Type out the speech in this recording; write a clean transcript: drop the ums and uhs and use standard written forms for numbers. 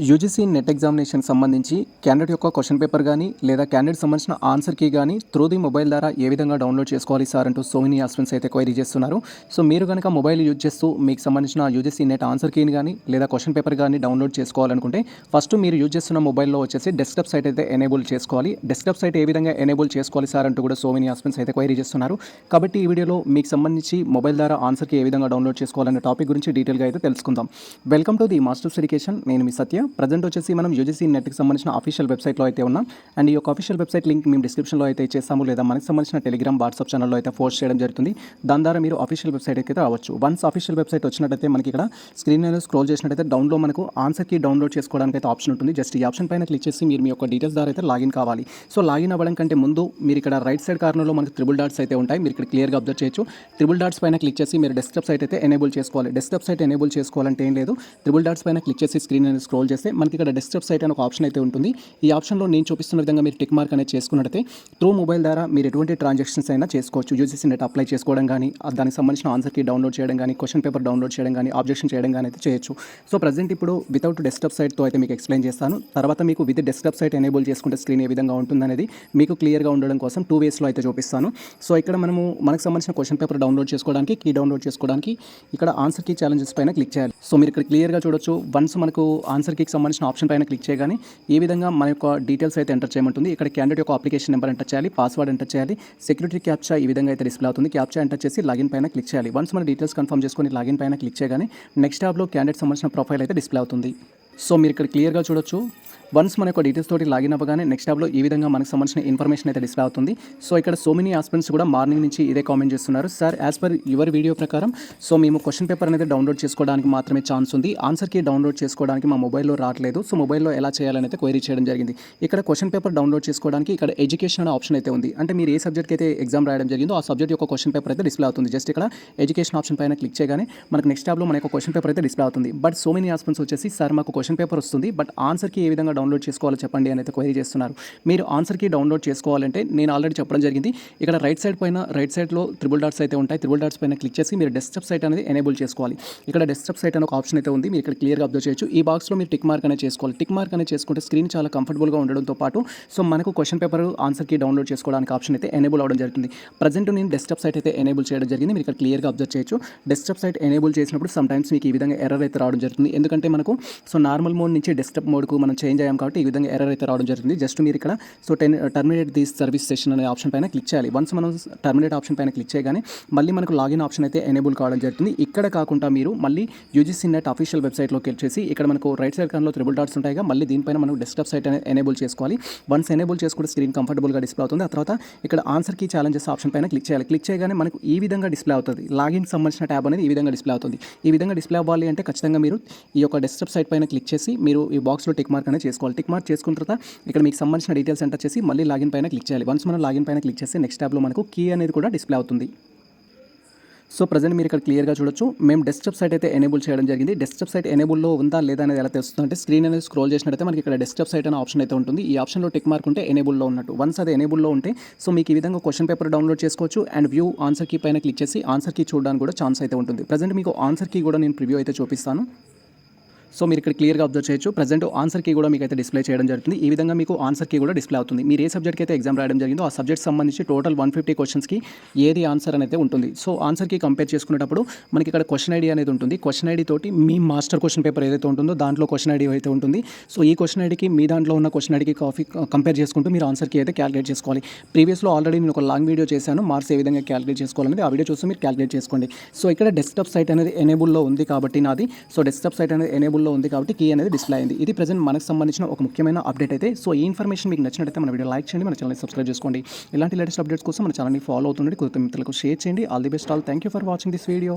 UGC net examination సంబంధించి candidate యొక్క question paper కానీ లేదా క్యాండిడేట్ సంబంధించిన ఆన్సర్ కీ కానీ త్రూ ది మొబైల్ ద్వారా ఏ విధంగా డౌన్లోడ్ చేసుకోవాలి సార్ అంటూ సో మెనీ ఆస్పిరెంట్స్ అయితే క్వైరీ చేస్తున్నారు. సో మీరు కనుక మొబైల్ యూజ్ చేస్తూ మీకు సంబంధించిన యూజీసీ నెట్ ఆన్సర్ కీని కానీ లేదా క్వశ్చన్ పేపర్ కానీ డౌన్లోడ్ చేసుకోవాలనుకుంటే ఫస్ట్ మీరు యూజ్ చేస్తున్న మొబైల్లో వచ్చేసి డెస్క్టాప్ సైట్ అయితే ఎనేబుల్ చేసుకోవాలి. డెస్క్టాప్ సైట్ ఏ విధంగా ఎనేబుల్ చేసుకోవాలి సార్ అంటూ కూడా సో మెనీ ఆస్పిరెంట్స్ అయితే క్వైరీ చేస్తున్నారు. కాబట్టి ఈ వీడియోలో మీకు సంబంధించి మొబైల్ ద్వారా ఆన్సర్కి ఏ విధంగా డౌన్లోడ్ చేసుకోవాలనే టాపిక్ గురించి డీటెయిల్గా అయితే తెలుసుకుందాం. Welcome to the masters education. నేను మీ సత్య. ప్రజెంట్ వచ్చేసి మనం యూజీసీ నెట్కి సంబంధించిన అఫీషియల్ వెబ్సైట్లో అయితే ఉన్నాం. అండ్ ఈ యొక్క అఫీషియల్ వెబ్సైట్ లింక్ మేము డిస్క్రిప్షన్లో అయితే ఇచ్చేస్తాము, లేదా మనకు సంబంధించిన టెలిగ్రామ్ వాట్సాప్ ఛానల్లో అయితే పోస్ట్ చేయడం జరుగుతుంది. దాని ద్వారా మీరు అఫీషియల్ వెబ్సైట్ అయితే రావచ్చు. వన్స్ అఫీషియల్ వెబ్సైట్ వచ్చినట్టయితే మనకి ఇక్కడ స్క్రీన్ మీద స్క్రోల్ చేసినట్టయితే డౌన్లో మనకు ఆన్సర్కి డౌన్లోడ్ చేసుకోవడానికి అయితే ఆప్షన్ ఉంటుంది. జస్ట్ ఈ ఆప్షన్ పైన క్లిక్ చేసి మీరు మీ యొక్క డీటెయిల్స్ ద్వారా అయితే లాగిన్ కావాలి. సో లాగిన్ అవ్వడం కంటే ముందు మీరు ఇక్కడ రైట్ సైడ్ కార్నర్లో మనకు త్రిబుల్ డాట్స్ అయితే ఉంటాయి. మీరు ఇక్కడ క్లియర్గా అబ్జర్వ్ చేయొచ్చు. త్రిబుల్ డాట్స్ పైన క్లిక్ చేసి మీరు డెస్క్టాప్ సైట్ అయితే ఎనేబుల్ చేసుకోవాలి. డెస్క్టాప్ సైట్ ఎనేబుల్ చేసుకోవాలంటే ఏం లేదు, త్రిబుల్ డాట్స్ పైన క్లిక్ చేసి స్క్రీన్ అనేది స్క్రోల్ చేస్తే మనకి ఇక్కడ డెస్క్టాప్ సైట్ అని ఒక ఆప్షన్ అయితే ఉంటుంది. ఈ ఆప్షన్లో నేను చూపిస్తున్న విధంగా మీరు టిక్ మార్క్ అనేది చేసుకున్నట్టయితే త్రూ మొబైల్ ద్వారా మీరు ఎటువంటి ట్రాన్సాక్షన్స్ అయినా చేసుకోవచ్చు. యూజీసీ నెట్ అప్లై చేసుకోవడం కానీ, దానికి సంబంధించిన ఆన్సర్కి డౌన్లోడ్ చేయడం కానీ, క్వశ్చన్ పేపర్ డౌన్లోడ్ చేయడం కానీ, ఆబ్జెక్షన్ చేయడం కానీ అయితే చేయొచ్చు. సో ప్రజెంట్ ఇప్పుడు వితౌట్ డెస్క్టాప్ సైట్తో అయితే మీకు ఎక్స్ప్లెయిన్ చేస్తాను. తర్వాత మీకు విత్ డెస్క్టాప్ సైట్ ఎనేబుల్ చేసుకుంటే స్క్రీన్ ఏ విధంగా ఉంటుందనేది మీకు క్లియర్గా ఉండడం కోసం 2 వేస్లో అయితే చూపిస్తాను. సో ఇక్కడ మనకు సంబంధించిన క్వశ్చన్ పేపర్ డౌన్లోడ్ చేసుకోవడానికి, కీ డౌన్లోడ్ చేసుకోవడానికి ఇక్కడ ఆన్సర్ కీ ఛాలెంజెస్ పైన క్లిక్ చేయాలి. సో మీరు ఇక్కడ క్లియర్గా చూడొచ్చు. వన్స్ మనకు ఆన్సర్ కీకి సంబంధించిన ఆప్షన్ పైన క్లిక్ చేయగానే ఈ విధంగా మన యొక్క డీటెయిల్స్ అయితే ఎంటర్ చేయమంటుంది. ఇక్కడ క్యాండిడేట్ యొక్క అప్లికేషన్ నెంబర్ ఎంటర్ చేయాలి, పాస్వర్డ్ ఎంటర్ చేయాలి, సెక్యూరిటీ క్యాప్చా ఈ విధంగా అయితే డిస్ప్లే అవుతుంది. క్యాప్చా ఎంటర్ చేసి లాగిన్ పైన క్లిక్ చేయాలి. వన్స్ మన డీటెయిల్స్ కన్ఫర్మ్ చేసుకొని లాగిన్ పైన క్లిక్ చేయగానే నెక్స్ట్ ట్యాబ్లో క్యాండిడేట్ సంబంధించిన ప్రొఫైల్ అయితే డిస్ప్లే అవుతుంది. సో మీరు ఇక్కడ క్లియర్గా చూడొచ్చు. వన్స్ మన యొక్క డీటెయిల్స్ తోటి లాగిన్ అవ్వగానే నెక్స్ట్ ట్యాబ్లో ఈ విధంగా మనకు సంబంధించిన ఇన్ఫర్మేషన్ అయితే డిస్ప్లే అవుతుంది. సో ఇక్కడ సో మెనీ ఆస్పిరెంట్స్ కూడా మార్నింగ్ నుంచి ఇదే కామెంట్ చేస్తున్నారు. Sir as per your video ప్రకారం సో మేము క్వశ్చన్ పేపర్ అనేది డౌన్లోడ్ చేసుకోవడానికి మాత్రమే ఛాన్స్ ఉంది, ఆన్సర్కి డౌన్లోడ్ చేసుకోవడానికి మా మొబైల్లో రావట్లేదు. సో మొబైల్లో ఎలా చేయాలని అయితే క్వైరీ చేయడం జరిగింది. ఇక్కడ క్వశ్చన్ పేపర్ డౌన్లోడ్ చేసుకోవడానికి ఇక్కడ ఎడ్యుకేషన్ అనే ఆప్షన్ అయితే ఉంది. అంటే మీరు ఏ సబ్జెక్ట్కి అయితే ఎగ్జామ్ రాయడం జరిగిందో ఆ సబ్జెక్ట్ యొక్క క్వశ్చన్ పేపర్ అయితే డిస్ప్లే అవుతుంది. జస్ట్ ఇక్కడ ఎడ్యుకేషన్ ఆప్షన్ పైన క్లిక్ చేయగానే మనకు నెక్స్ట్ ట్యాబ్లో మన యొక్క క్వశ్చన్ పేపర్ అయితే డిస్ప్లే అవుతుంది. బట్ సో మెనీ ఆస్పిరెంట్స్ వచ్చేసి సార్ మాకు క్వశ్చన్ పేపర్ వస్తుంది, బట్ ఆన్సర్కి ఏ విధంగా డౌన్లోడ్ చేసుకోవాలో చెప్పండి అని అయితే క్వైరీ చేస్తున్నారు. మీరు ఆన్సర్కి డౌన్లోడ్ చేసుకోవాలంటే నేను ఆల్రెడీ చెప్పడం జరిగింది. ఇక్కడ రైట్ సైడ్లో త్రిబుల్ డాట్స్ అయితే ఉంటాయి. త్రిబుల్ డాట్స్ పైన క్లిక్ చేసి మీరు డెస్క్టాప్ సైట్ అనేది ఎనేబుల్ చేసుకోవాలి. ఇక్కడ డెస్క్టాప్ సైట్ అనే ఒక ఆప్షన్ అయితే ఉంది. మీరు ఇక్కడ క్లియర్గా అబ్జర్వ్ చేయొచ్చు. ఈ బాక్స్లో మీరు టిక్ మార్క్ అనేది చేసుకోవాలి. టిక్ మార్క్ అనేది చేసుకుంటే స్క్రీన్ చాలా కంఫర్టబుల్గా ఉండడంతో పాటు సో మనకు క్వశ్చన్ పేపర్ ఆన్సర్కి డౌన్లోడ్ చేసుకోవడానికి ఆప్షన్ అయితే ఎనేబుల్ అవ్వడం జరుగుతుంది. ప్రజెంట్ నేను డెస్క్టాప్ సైట్ అయితే ఎనేబుల్ చేయడం జరిగింది. మీరు ఇక్కడ క్లియర్గా అబ్జర్వ్ చేయొచ్చు. డెస్క్టాప్ సైట్ ఎనేబుల్ చేసినప్పుడు సమ్ టైమ్స్ మీకు ఈ విధంగా ఎర్రర్ అయితే రావడం జరుగుతుంది. ఎందుకంటే మనకు సో నార్మల్ మోడ్ నుంచి డెస్క్టాప్ మోడ్కు మనం చేంజ్ అయ్యాం కాబట్టి ఈ విధంగా ఎర్రర్ అయితే రావడం జరుగుతుంది. జస్ట్ మీరు ఇక్కడ so terminate this service session అనే ఆప్షన్ పైన క్లిక్ చేయాలి. వన్స్ మనం టర్మినేట్ ఆప్షన్ పైన క్లిక్ చేయగానే మళ్ళీ మనకు లాగిన్ ఆప్షన్ అయితే ఎనేబుల్ కావడం జరుగుతుంది. ఇక్కడ కాకుండా మీరు మళ్ళీ యూజీసీ నెట్ అఫీషియల్ వెబ్సైట్లోకి వచ్చేసి ఇక్కడ మనకు రైట్ సైడ్ కార్నర్లో త్రిబుల్ డాట్స్ ఉంటాయిగా, మళ్ళీ దీనిపైన మనం డెస్క్టాప్ సైట్ అనేది ఎనేబుల్ చేసుకోవాలి. వన్స్ ఎనేబుల్ చేసుకుంటే స్క్రీన్ కంఫర్టబుల్గా డిస్ప్లే అవుతుంది. ఆ తర్వాత ఇక్కడ ఆన్సర్ కీ ఛాలెంజెస్ ఆప్షన్ పైన క్లిక్ చేయాలి. క్లిక్ చేయగానే మనకు ఈ విధంగా డిస్ప్లే అవుతుంది. లాగిన్ సంబంధించిన ట్యాబ్ అనేది ఈ విధంగా డిస్ప్లే అవుతుంది. ఈ విధంగా డిస్ప్లే అవ్వాలి అంటే ఖచ్చితంగా మీరు ఈ యొక్క డెస్క్టాప్ సైట్ పైన క్లిక్ చేసి మీరు ఈ బాక్స్లో టిక్ మార్క్ అనేది చేసుకోవాలి. టిక్ మార్క్ చేసుకున్న తర్వాత ఇక్కడ మీకు సంబంధించిన డీటెయిల్స్ ఎంటర్ చేసి మళ్ళీ లాగిన్ పైన క్లిక్ చేయాలి. వన్స్ మనం లాగిన్ పైన క్లిక్ చేస్తే నెక్స్ట్ ట్యాబ్లో మనకు కీ అనేది కూడా డిస్ప్లే అవుతుంది. సో ప్రజెంట్ మీరు ఇక్కడ క్లియర్గా చూడొచ్చు. మేము డెస్క్టాప్ సైట్ అయితే ఎనేబుల్ చేయడం జరిగింది. డెస్క్టాప్ సైట్ ఎనేబుల్లో ఉందా లేదా అనేది ఎలా తెలుస్తుంది అంటే స్క్రీన్ అనేది స్క్రోల్ చేసినట్టయితే మనకి ఇక్కడ డెస్క్టాప్ సైట్ అనే ఆప్షన్ అయితే ఉంటుంది. ఈ ఆప్షన్లో టిక్ మార్క్ ఉంటే ఎనేబుల్లో ఉన్నట్టు. వన్స్ అది ఎనేబుల్లో ఉంటే సో మీకు ఈ విధంగా క్వశ్చన్ పేపర్ డౌన్లోడ్ చేసుకోవచ్చు. అండ్ వ్యూ ఆన్సర్ కీ పైన క్లిక్ చేసి ఆన్సర్ కీ చూడడానికి కూడా ఛాన్స్ అయితే ఉంటుంది. ప్రజెంట్ మీకు ఆన్సర్ కీ కూడా నేను ప్రివ్యూ అయితే చూపిస్తాను. సో మీరు ఇక్కడ క్లియర్గా అబ్జర్వ్ చేయొచ్చు. ప్రజెంట్ ఆన్సర్ కీ కూడా మీకు అయితే డిస్ప్లే చేయడం జరుగుతుంది. ఈ విధంగా మీకు ఆన్సర్ కీ కూడా డిస్ప్లే అవుతుంది. మీరు ఏ సబ్జెక్ట్కి అయితే ఎగ్జామ్ రాయడం జరిగిందో ఆ సబ్జెక్ట్ సంబంధించి టోటల్ 150 క్వశ్చన్స్కి ఏది ఆన్సర్ అనేది ఉంటుంది. సో ఆన్సర్ కీ కంపేర్ చేసుకునేటప్పుడు మనకి ఇక్కడ క్వశ్చన్ ఐడి అనేది ఉంటుంది. క్వశ్చన్ ఐడి తోటి మీ మాస్టర్ క్వశ్చన్ పేపర్ ఏదైతే ఉంటుందో దాంట్లో క్వశ్చన్ ఐడి అయితే ఉంటుంది. సో ఈ క్వశ్చన్ ఐడికి మీ దాంట్లో ఉన్న క్వశ్చన్ ఐడికి కంపేర్ చేసుకుంటూ మీరు ఆన్సర్ కీ అయితే క్యాలిక్యులేట్ చేసుకోవాలి. ప్రీవియస్లో ఆల్రెడీ నేను ఒక లాంగ్ వీడియో చేశాను, మార్క్స్ ఏ విధంగా క్యాలిక్యులేట్ చేసుకోవాలనేది. ఆ వీడియో చూసి మీరు క్యాలిక్యులేట్ చేసుకోండి. సో ఇక్కడ డెస్క్టాప్ సైట్ అనేది ఎనేబుల్లో ఉంది కాబట్టి నాది సో డెస్క్టాప్ సైట్ అనేది ఎనేబుల్లో ఉంది కాబట్టి కీ అనేది డిస్ప్లే అయింది. ఇది ప్రజెంట్ మనకు సంబంధించిన ఒక ముఖ్యమైన అప్డేట్ అయితే. సో ఈ ఇన్ఫర్మేషన్ మీకు నచ్చినట్లయితే మన వీడియో లైక్ చేయండి, మన ఛానల్ని సబ్స్క్రైబ్ చేసుకోండి. ఇలాంటి లేటెస్ట్ అప్డేట్స్ కోసం మన ఛానల్ని ఫాలో అవుతుండండి. కొత్త మిత్రులకు షేర్ చేయండి. All the best all. Thank you for watching this video.